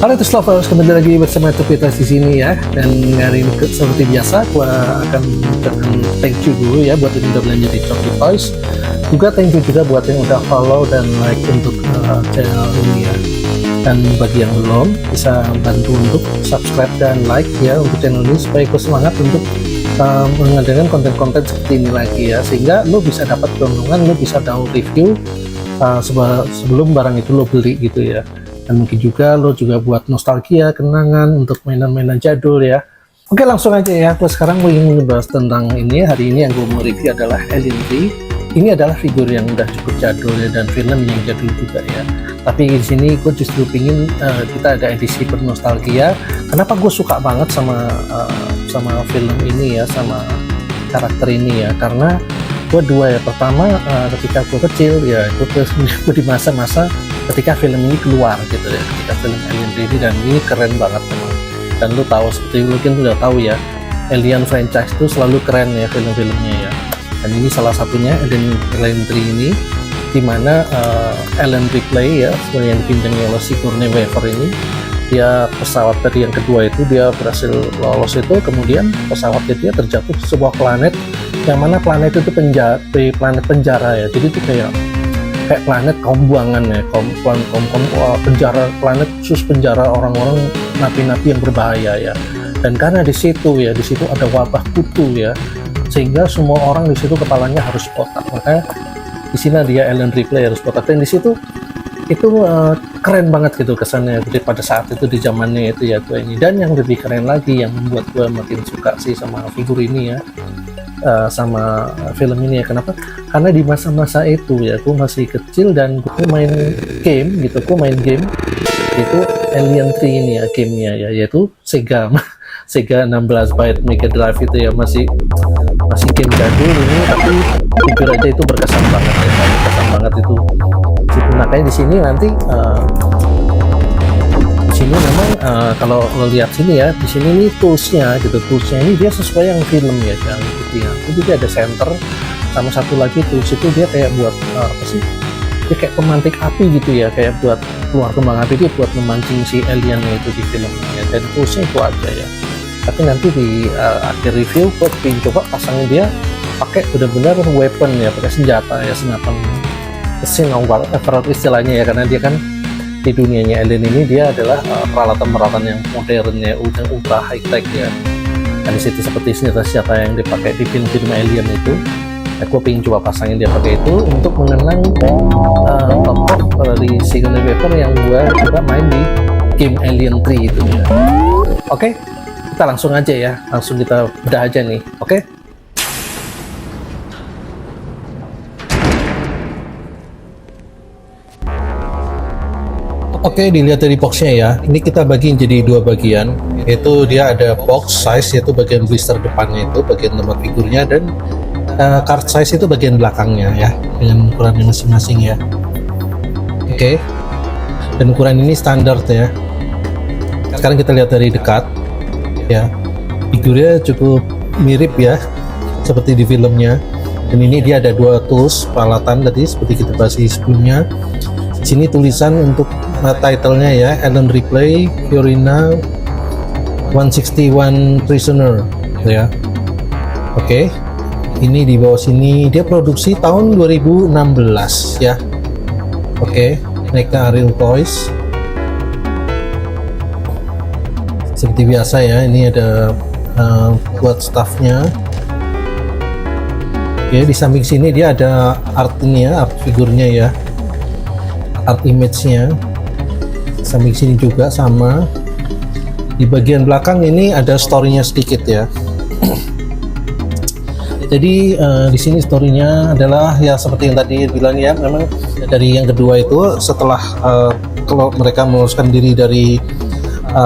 Halo Terus Lovers, kembali lagi bersama Topitas di sini ya. Dan hari ini seperti biasa, gua akan mengucapkan thank you dulu ya buat yang udah belanja di Choppy Toys. Juga thank you juga buat yang udah follow dan like untuk channel ini ya. Dan bagi yang belum, bisa bantu untuk subscribe dan like ya untuk channel ini supaya ikut semangat untuk mengadakan konten-konten seperti ini lagi ya. Sehingga lo bisa dapat keuntungan, lo bisa download review sebelum barang itu lo beli gitu ya. Dan mungkin juga lo juga buat nostalgia, kenangan untuk mainan-mainan jadul ya. Oke, langsung aja ya. Gue sekarang mau ingin membahas tentang ini. Hari ini yang gue mau review adalah Alien 3. Ini adalah figur yang udah cukup jadul ya, dan film yang jadul juga ya. Tapi di sini gue justru pingin kita ada edisi bernostalgia. Kenapa gue suka banget sama film ini ya, sama karakter ini ya? Karena gue dua ya. Pertama ketika gue kecil ya, gue di masa-masa ketika film ini keluar gitu ya, ketika film Alien 3, dan ini keren banget memang. Dan lu tahu, seperti mungkin udah tahu ya, Alien franchise itu selalu keren ya film-filmnya ya. Dan ini salah satunya Alien 3 ini, dimana Alien Ripley ya, sebenarnya yang dipinjamnya oleh Sigourney Weaver ini, dia pesawat dari yang kedua itu dia berhasil lolos itu, kemudian pesawatnya dia terjatuh di sebuah planet, yang mana planet itu planet penjara ya. Jadi itu kayak planet kaum buangan ya, penjara, planet khusus penjara orang-orang napi-napi yang berbahaya ya. Dan karena di situ ada wabah kutu ya, sehingga semua orang di situ kepalanya harus botak. Makanya di sini dia Alien Ripley harus botak, dan di situ itu keren banget gitu kesannya. Jadi pada saat itu di zamannya itu ya gue ini. Dan yang lebih keren lagi yang membuat gue makin suka sih sama figur ini ya, sama film ini ya. Kenapa? Karena di masa-masa itu ya, aku masih kecil dan gue main game gitu. Gue main game itu Alien 3 ini ya, gamenya ya, yaitu Sega 16 byte Mega Drive itu ya, masih game jadul ini, tapi jujur aja itu berkesan banget ya, berkesan banget itu. Makanya di sini nanti memang kalau lo lihat sini ya, di sini nih toolsnya ini dia sesuai yang film ya, yang gitu ya. Jadi dia ada center, sama satu lagi tools itu dia kayak buat apa sih? Dia kayak pemantik api gitu ya, kayak buat keluar kembang api, dia buat memancing si alien itu di filmnya. Dan toolsnya itu aja ya. Tapi nanti di akhir review gue pengen coba pasangin dia pakai benar-benar weapon ya, pakai senjata ya, senapan mesin istilahnya ya, karena dia kan di dunianya Alien ini dia adalah peralatan-peralatan yang modern ya, ultra high tech ya. Dan di situ seperti senjata-senjata yang dipakai di film-film Alien itu, aku pengen coba pasangin dia pakai itu untuk mengenang tokoh dari Sigourney Weaver yang gue coba main di game Alien 3 itu ya. Oke, kita langsung aja ya, langsung kita bedah aja nih. Oke. Oke, dilihat dari boxnya ya, ini kita bagi jadi dua bagian, yaitu dia ada box size, yaitu bagian blister depannya itu, bagian tempat figurnya, dan card size itu bagian belakangnya ya, dengan ukurannya masing-masing ya. Oke, dan ukuran ini standar ya. Sekarang kita lihat dari dekat ya, figurnya cukup mirip ya, seperti di filmnya. Dan ini dia ada dua tools peralatan tadi seperti kita bahas sebelumnya. Sini tulisan untuk title-nya ya, Alien Ripley Fiorina 161 Prisoner ya. Oke. Ini di bawah sini dia produksi tahun 2016 ya. Oke, NECA Real Toys. Seperti biasa ya, ini ada buat staffnya. Oke, di samping sini dia ada art ini ya, art figurnya ya, art image-nya. Samping sini juga sama. Di bagian belakang ini ada story-nya sedikit ya. Jadi di sini story-nya adalah ya seperti yang tadi bilang ya, memang dari yang kedua itu setelah kalau mereka meluluskan diri dari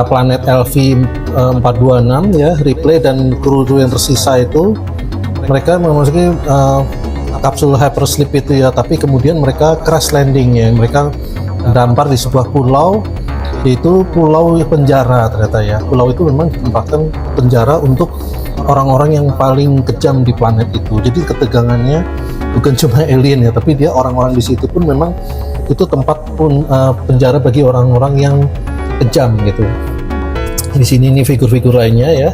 planet LV-426 ya, Ripley dan kru yang tersisa itu, mereka memasuki kapsul hypersleep itu ya, tapi kemudian mereka crash landing ya, mereka dampar di sebuah pulau, yaitu pulau penjara ternyata ya. Pulau itu memang ditempatkan penjara untuk orang-orang yang paling kejam di planet itu. Jadi ketegangannya bukan cuma alien ya, tapi dia orang-orang di situ pun memang itu tempat pun penjara bagi orang-orang yang kejam gitu. Di sini nih figur-figur lainnya ya.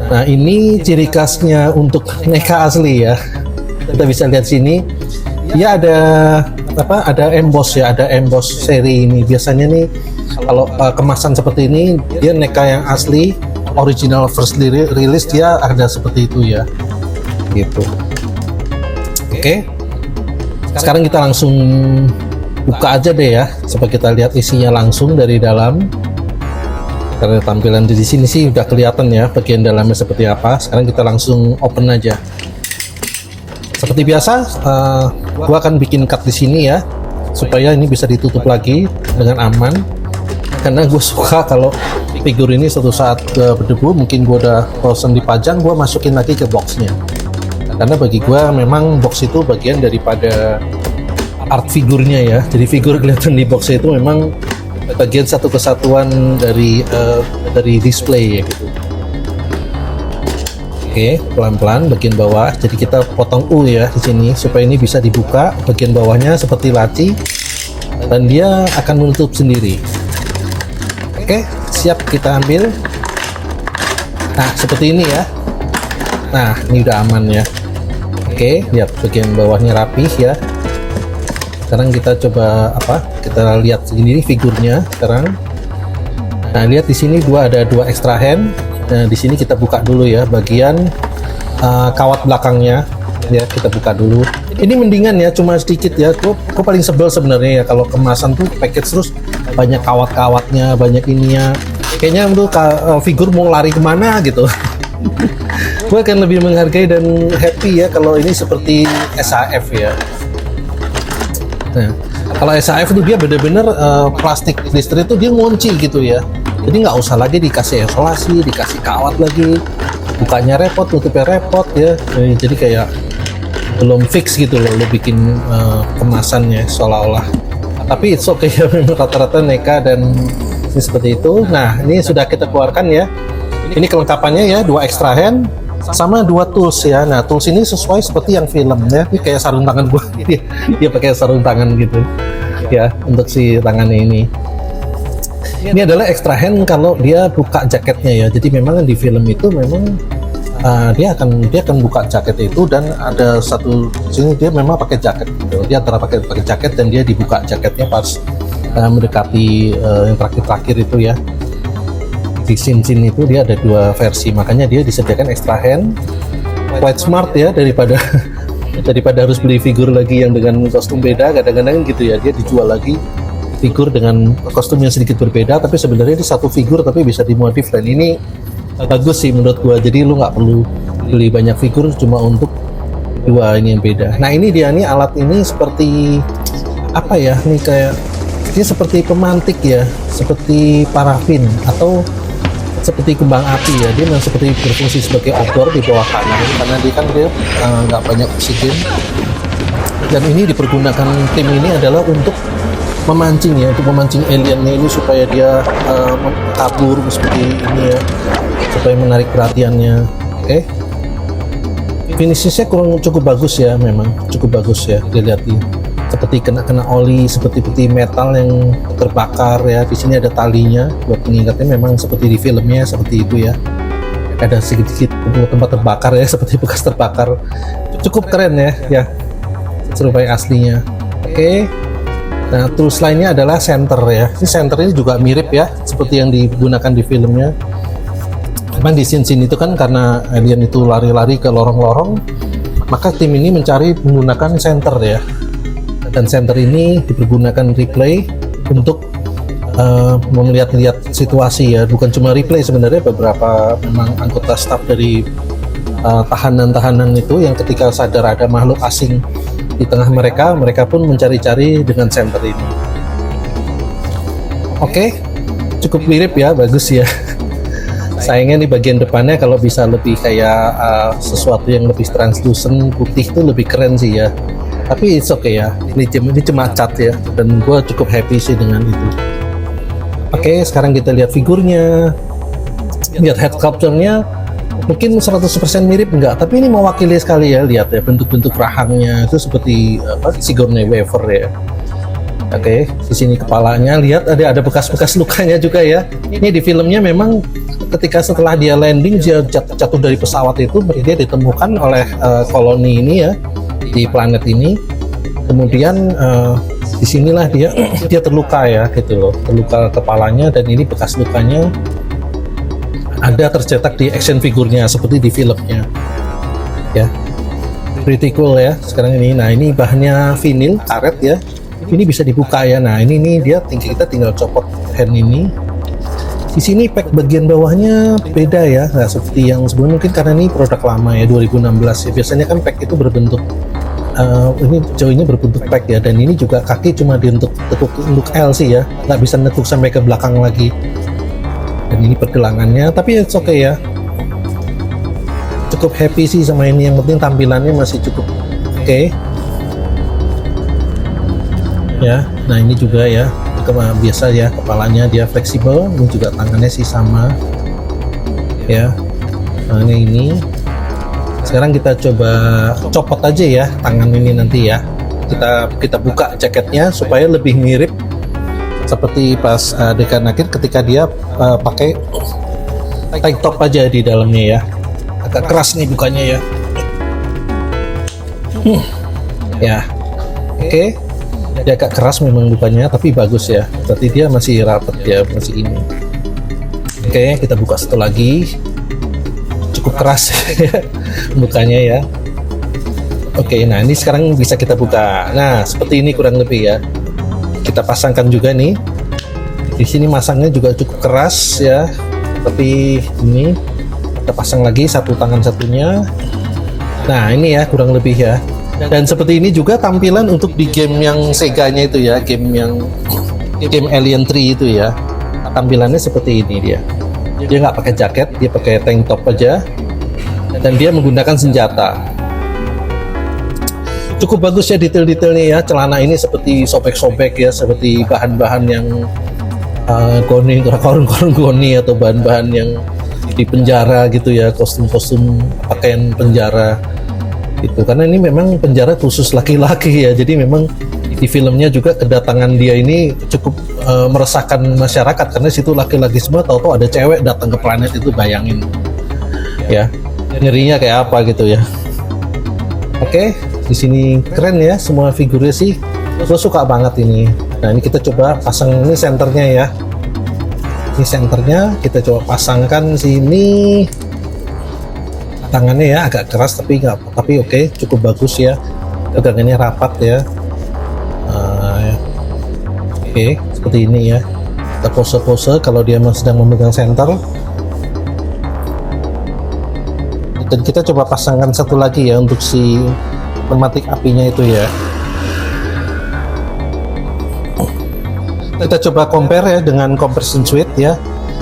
Nah ini ciri khasnya untuk NECA asli ya. Kita bisa lihat sini, dia ada apa? Ada emboss ya, ada emboss seri ini. Biasanya nih kalau kemasan seperti ini, dia NECA yang asli, original first release dia ada seperti itu ya, gitu. Oke. Sekarang kita langsung buka aja deh ya, supaya kita lihat isinya langsung dari dalam. Karena tampilan di sini sih udah kelihatan ya bagian dalamnya seperti apa. Sekarang kita langsung open aja. Seperti biasa, gua akan bikin cut di sini ya, supaya ini bisa ditutup lagi dengan aman. Karena gue suka kalau figur ini suatu saat berdebu, mungkin gue udah bosan dipajang, gue masukin lagi ke boxnya. Karena bagi gue memang box itu bagian daripada art figurnya ya. Jadi figur kelihatan di boxnya itu memang bagian satu kesatuan dari display ya gitu. Oke, pelan-pelan bagian bawah. Jadi kita potong U ya di sini supaya ini bisa dibuka bagian bawahnya seperti laci dan dia akan menutup sendiri. Oke, siap kita ambil. Nah, seperti ini ya. Nah, ini udah aman ya. Oke, lihat bagian bawahnya rapih ya. Sekarang kita coba kita lihat sendiri figurnya sekarang. Nah, lihat di sini ada dua extra hand. Nah, di sini kita buka dulu ya bagian kawat belakangnya. Ya, kita buka dulu. Ini mendingan ya, cuma sedikit ya. Gue paling sebel sebenarnya ya kalau kemasan tuh package terus banyak kawat-kawatnya, banyak ininya. Kayaknya untuk figur mau lari kemana gitu. Gue akan lebih menghargai dan happy ya kalau ini seperti SAF ya. Nah, kalau SAF itu dia bener-bener plastik listrik itu dia ngunci gitu ya. Jadi nggak usah lagi dikasih isolasi, dikasih kawat lagi, bukanya repot, tutupnya repot ya. Jadi kayak belum fix gitu loh, lo bikin kemasannya seolah-olah. Tapi it's okay ya, memang rata-rata NECA dan ini seperti itu. Nah, ini sudah kita keluarkan ya. Ini kelengkapannya ya, dua extra hand sama dua tools ya. Nah, tools ini sesuai seperti yang film ya. Ini kayak sarung tangan gua. Dia pakai sarung tangan gitu ya untuk si tangannya ini. Ini adalah extra hand kalau dia buka jaketnya ya. Jadi memang di film itu memang dia akan buka jaket itu dan ada satu sini dia memang pakai jaket gitu. Dia antara pakai jaket dan dia dibuka jaketnya pas mendekati yang terakhir itu ya. Di scene itu dia ada dua versi, makanya dia disediakan extra hand. Quite smart ya daripada harus beli figur lagi yang dengan kostum beda. Kadang-kadang gitu ya, dia dijual lagi figur dengan kostum yang sedikit berbeda, tapi sebenarnya ini satu figur tapi bisa dimodif, dan ini bagus sih menurut gua. Jadi lu nggak perlu beli banyak figur cuma untuk dua ini yang beda. Nah, ini dia nih, alat ini seperti apa ya, nih kayak dia seperti pemantik ya, seperti parafin atau seperti kembang api ya. Dia memang seperti berfungsi sebagai obor di bawah tanah karena dia kan nggak banyak oksigen. Dan ini dipergunakan tim ini adalah untuk memancing ya, untuk memancing aliennya ini supaya dia kabur seperti ini ya, supaya menarik perhatiannya. Oke. Finishnya cukup bagus ya, memang cukup bagus ya dilihat ini. Seperti kena oli, seperti metal yang terbakar ya. Di sini ada talinya buat mengingatnya, memang seperti di filmnya seperti itu ya. Ada sedikit tempat terbakar ya, seperti bekas terbakar. Cukup keren ya, serupai aslinya. Oke. Nah, tools lainnya adalah center ya. Ini center ini juga mirip ya, seperti yang digunakan di filmnya. Memang di scene itu kan karena alien itu lari-lari ke lorong-lorong, maka tim ini mencari menggunakan center ya. Dan center ini dipergunakan replay untuk melihat-lihat situasi ya. Bukan cuma replay, sebenarnya beberapa memang anggota staff dari tahanan-tahanan itu yang ketika sadar ada makhluk asing di tengah mereka pun mencari-cari dengan center ini. Oke, cukup mirip ya, bagus ya. Sayangnya di bagian depannya kalau bisa lebih kayak sesuatu yang lebih translucent, putih itu lebih keren sih ya. Tapi it's okay ya, ini cuma cat ya, dan gue cukup happy sih dengan itu. Oke, sekarang kita lihat figurnya. Lihat head sculpture-nya, mungkin 100% mirip enggak, tapi ini mewakili sekali ya. Lihat ya bentuk-bentuk rahangnya itu seperti Sigourney Weaver ya. Oke, di sini kepalanya, lihat ada bekas-bekas lukanya juga ya. Ini di filmnya memang ketika setelah dia landing, dia jatuh dari pesawat itu, dia ditemukan oleh koloni ini ya di planet ini. Kemudian disinilah dia terluka ya, gitu loh, terluka kepalanya, dan ini bekas lukanya ada tercetak di action figurnya seperti di filmnya. Ya, pretty cool ya sekarang ini. Nah, ini bahannya vinil karet ya. Ini bisa dibuka ya. Nah, ini dia kita tinggal copot hand ini. Di sini pack bagian bawahnya beda ya, nggak seperti yang sebelumnya, mungkin karena ini produk lama ya, 2016 ya. Biasanya kan pack itu berbentuk ini joinnya berbentuk pack ya, dan ini juga kaki cuma untuk L sih ya, nggak bisa nekuk sampai ke belakang lagi. Dan ini pergelangannya, tapi it's okay ya. Cukup happy sih sama ini, yang penting tampilannya masih cukup oke. Ya, nah ini juga ya, biasa ya, kepalanya dia fleksibel, ini juga tangannya sih sama ya. Nah, ini sekarang kita coba copot aja ya tangan ini nanti ya. Kita buka jaketnya supaya lebih mirip seperti pas adegan akhir ketika dia pakai tank top aja di dalamnya ya. Agak keras nih bukanya ya. Ya, oke. Dia agak keras memang bukanya, tapi bagus ya. Berarti dia masih rapet ya, masih ini. Oke, kita buka satu lagi. Cukup keras ya bukanya ya. Oke, nah ini sekarang bisa kita buka. Nah, seperti ini kurang lebih ya. Kita pasangkan juga nih. Di sini masangnya juga cukup keras ya. Tapi ini kita pasang lagi satu tangan satunya. Nah, ini ya kurang lebih ya. Dan seperti ini juga tampilan untuk di game yang Sega-nya itu ya, game Alien 3 itu ya. Tampilannya seperti ini dia. Dia nggak pakai jaket, dia pakai tank top aja, dan dia menggunakan senjata. Cukup bagus ya detail-detailnya ya. Celana ini seperti sobek-sobek ya, seperti bahan-bahan yang korun-korun goni, atau bahan-bahan yang di penjara gitu ya, kostum-kostum pakaian penjara. Itu karena ini memang penjara khusus laki-laki ya, jadi memang di filmnya juga kedatangan dia ini cukup meresahkan masyarakat, karena situ laki-laki semua, tahu-tahu ada cewek datang ke planet itu, bayangin ya, ngerinya kayak apa gitu ya. Oke, di sini keren ya semua figurnya sih, gue suka banget ini. Nah, ini kita coba pasang, ini senternya ya, ini senternya kita coba pasangkan sini. Tangannya ya agak keras, tapi oke, cukup bagus ya, pegangannya rapat ya. Oke, seperti ini ya. Kita pose-pose kalau dia sedang memegang senter. Dan kita coba pasangkan satu lagi ya untuk si pematik apinya itu ya. Kita coba compare ya dengan compression suit ya.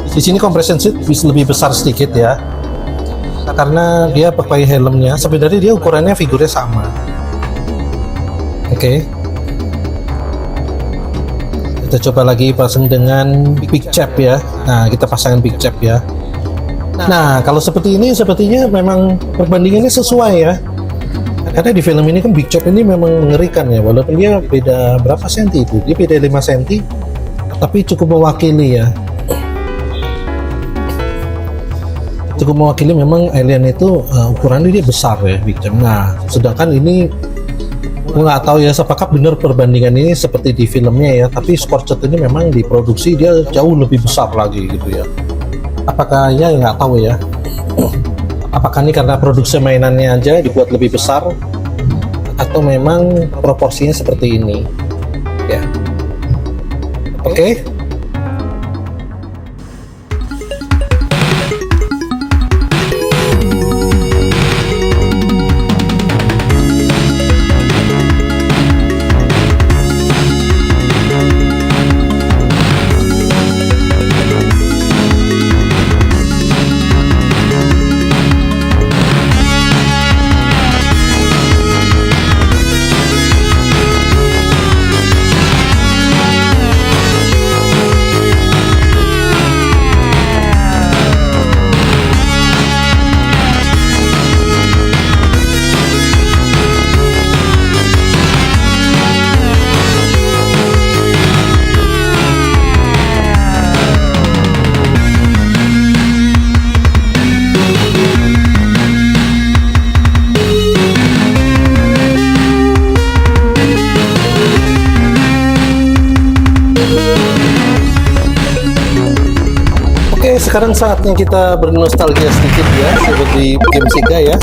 Di sini compression suit bisa lebih besar sedikit ya, karena dia pakai helmnya. Sebenarnya dia ukurannya figurnya sama. Oke. Kita coba lagi pasang dengan big cap ya. Nah, kita pasangkan big cap ya. Nah, kalau seperti ini sepertinya memang perbandingannya sesuai ya. Karena di film ini kan big cap ini memang mengerikan ya, walaupun dia beda berapa senti itu. Dia beda 5 senti, tapi cukup mewakili ya. Cukup mewakili memang alien itu ukurannya dia besar ya, big cap. Nah, sedangkan ini gue nggak tahu ya apakah benar perbandingan ini seperti di filmnya ya, tapi Scorched ini memang diproduksi dia jauh lebih besar lagi gitu ya. Apakah ya, nggak tahu ya. Apakah ini karena produksi mainannya aja dibuat lebih besar, atau memang proporsinya seperti ini ya. Oke. sekarang saatnya kita bernostalgia sedikit ya, seperti game Sega ya.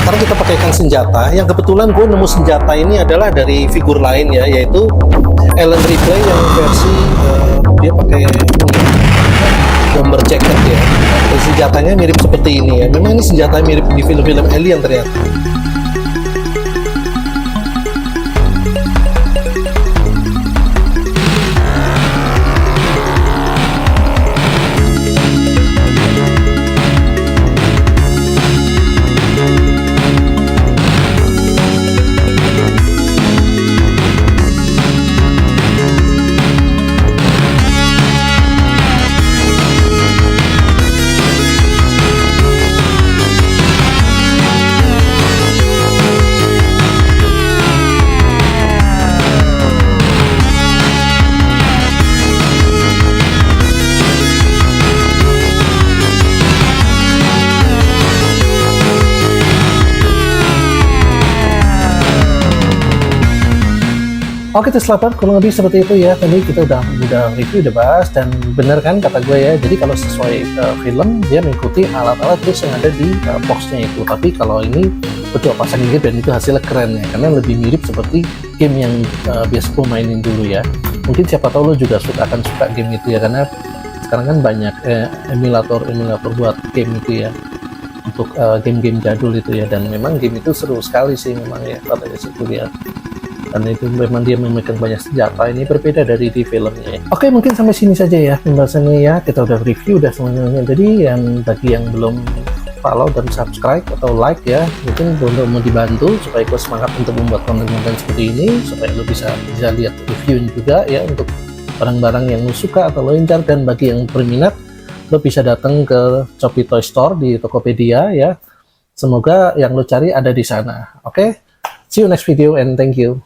Sekarang kita pakaikan senjata, yang kebetulan gue nemu senjata ini adalah dari figur lain ya, yaitu Alan Ripley yang versi dia pakai bomber jacket ya. Dan senjatanya mirip seperti ini ya, memang ini senjata mirip di film-film Alien ternyata. Oke tes 8 kurang lebih seperti itu ya. Tadi kita udah review, udah bahas, dan bener kan kata gue ya. Jadi kalau sesuai film dia mengikuti alat-alat terus yang ada di boxnya itu. Tapi kalau ini betul pasang gitu, dan itu hasilnya keren ya, karena lebih mirip seperti game yang biasa gue mainin dulu ya. Mungkin siapa tahu lo juga akan suka game itu ya, karena sekarang kan banyak emulator buat game itu ya, untuk game-game jadul itu ya. Dan memang game itu seru sekali sih memang ya, pada situ ya. Dan itu memang dia memakai banyak senjata, ini berbeda dari di filmnya. Oke, mungkin sampai sini saja ya pembahasannya ya. Kita udah review udah semuanya. Jadi bagi yang belum follow dan subscribe atau like ya, mungkin untuk mau dibantu supaya gue semangat untuk membuat konten-konten seperti ini, supaya lo bisa lihat review juga ya, untuk barang-barang yang lo suka atau lo incar. Dan bagi yang berminat, lo bisa datang ke Shopee Toy Store di Tokopedia ya. Semoga yang lo cari ada di sana. Oke, see you next video and thank you.